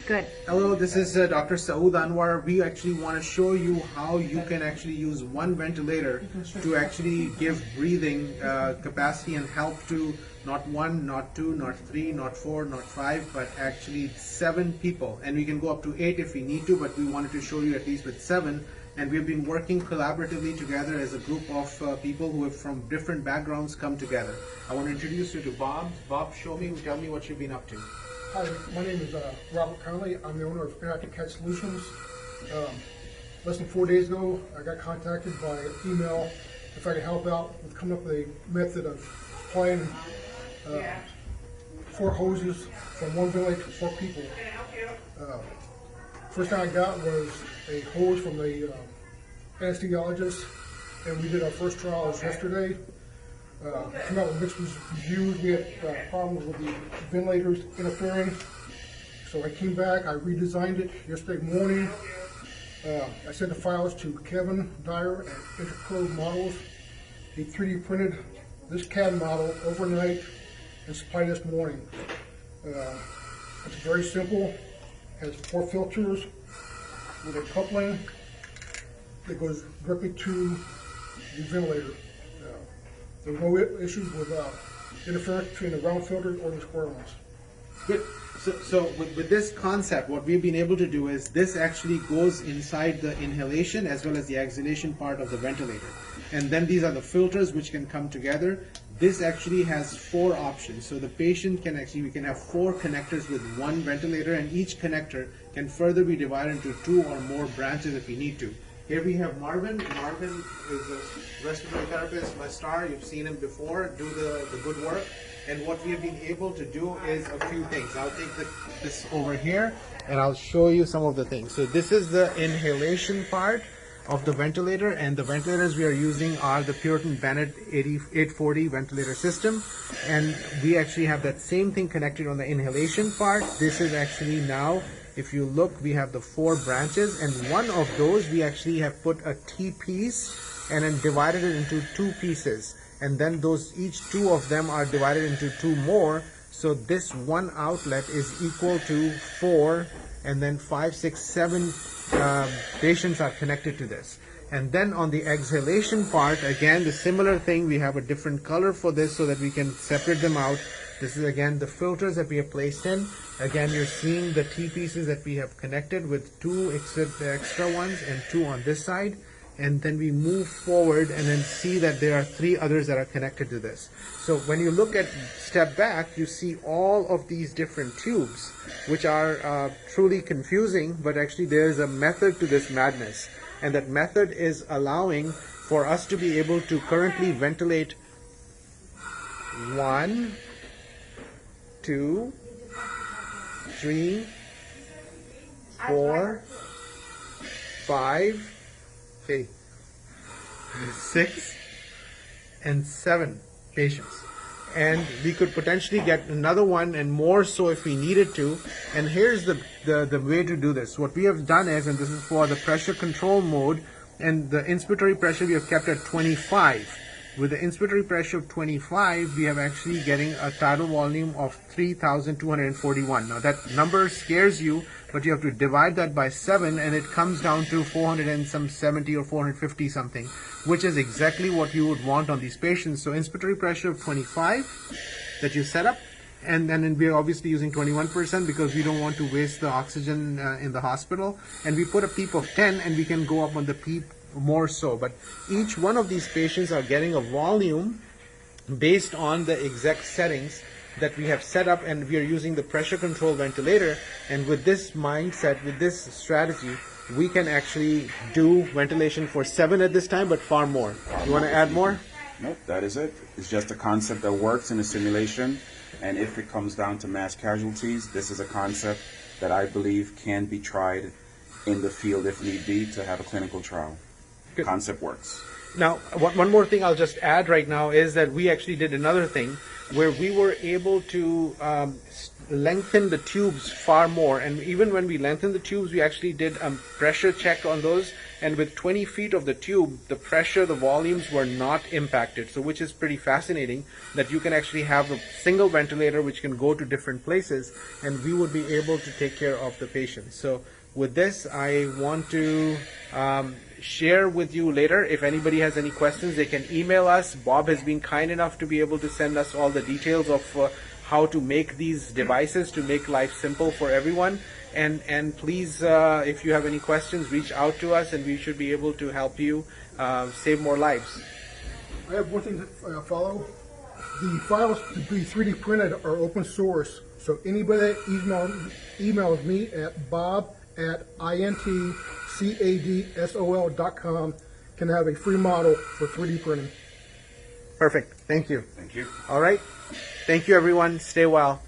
Good. Hello, this is Dr. Saud Anwar. We actually want to show you how you can actually use one ventilator to actually give breathing capacity and help to not one, not two, not three, not four, not five, but actually 7 people. And we can go up to 8 if we need to, but we wanted to show you at least with 7. And we've been working collaboratively together as a group of people who have from different backgrounds come together. I want to introduce you to Bob. Bob, tell me what you've been up to. Hi, my name is Robert Conley. I'm the owner of Interactive CAD Solutions. Less than 4 days ago, I got contacted by email if I could help out with coming up with a method of applying 4 hoses from one ventilator to 4 people. First thing I got was a hose from the anesthesiologist, and we did our first trials yesterday. Came out with mixed reviews. We had problems with the ventilators interfering. So I came back, I redesigned it yesterday morning. I sent the files to Kevin Dyer at Intercode Models. He 3D printed this CAD model overnight and supplied this morning. It's very simple. Has 4 filters with a coupling that goes directly to the ventilator. There were no issues with interference between the round filters or the square ones. Good. So with this concept, what we've been able to do is this actually goes inside the inhalation as well as the exhalation part of the ventilator. And then these are the filters which can come together. This actually has 4 options. So the patient can we can have 4 connectors with one ventilator, and each connector can further be divided into 2 or more branches if we need to. Here we have Marvin. Marvin is a respiratory therapist, my star. You've seen him before do the good work. And what we have been able to do is a few things. I'll take this over here and I'll show you some of the things. So this is the inhalation part of the ventilator, and the ventilators we are using are the Puritan Bennett 840 ventilator system. And we actually have that same thing connected on the inhalation part. This is actually now, if you look, we have the 4 branches, and one of those we actually have put a T-piece and then divided it into 2 pieces. And then each 2 of them are divided into 2 more. So this one outlet is equal to 4, and then 5, 6, 7 patients are connected to this. And then on the exhalation part, again, the similar thing, we have a different color for this so that we can separate them out. This is again the filters that we have placed in. Again, you're seeing the T-pieces that we have connected with 2 extra ones and 2 on this side. And then we move forward and then see that there are 3 others that are connected to this. So when you step back, you see all of these different tubes, which are truly confusing, but actually there's a method to this madness. And that method is allowing for us to be able to currently ventilate 1, 2, 3, 4, 5, 6, and 7 patients. And we could potentially get another one and more so if we needed to. And here's the way to do this. What we have done is, and this is for the pressure control mode, and the inspiratory pressure we have kept at 25. With the inspiratory pressure of 25, we have actually getting a tidal volume of 3,241. Now that number scares you, but you have to divide that by 7, and it comes down to 470 or 450 something, which is exactly what you would want on these patients. So inspiratory pressure of 25 that you set up, and then we're obviously using 21% because we don't want to waste the oxygen in the hospital. And we put a PEEP of 10, and we can go up on the PEEP more so. But each one of these patients are getting a volume based on the exact settings that we have set up, and we are using the pressure control ventilator. And with this mindset, with this strategy, we can actually do ventilation for 7 at this time, but far more. You want to add more? Nope, that is it. It's just a concept that works in a simulation, and if it comes down to mass casualties, this is a concept that I believe can be tried in the field if need be to have a clinical trial. Good. Concept works. Now, one more thing I'll just add right now is that we actually did another thing where we were able to lengthen the tubes far more. And even when we lengthened the tubes, we actually did a pressure check on those, and with 20 feet of the tube, the pressure, the volumes were not impacted. So which is pretty fascinating that you can actually have a single ventilator which can go to different places, and we would be able to take care of the patient. So with this, I want to share with you later. If anybody has any questions, they can email us. Bob has been kind enough to be able to send us all the details of how to make these devices to make life simple for everyone. And please, if you have any questions, reach out to us, and we should be able to help you save more lives. I have one thing to follow. The files to be 3D printed are open source, so anybody that emails me at bob@intcadsol.com can have a free model for 3D printing. Perfect. Thank you. Thank you. All right. Thank you, everyone. Stay well.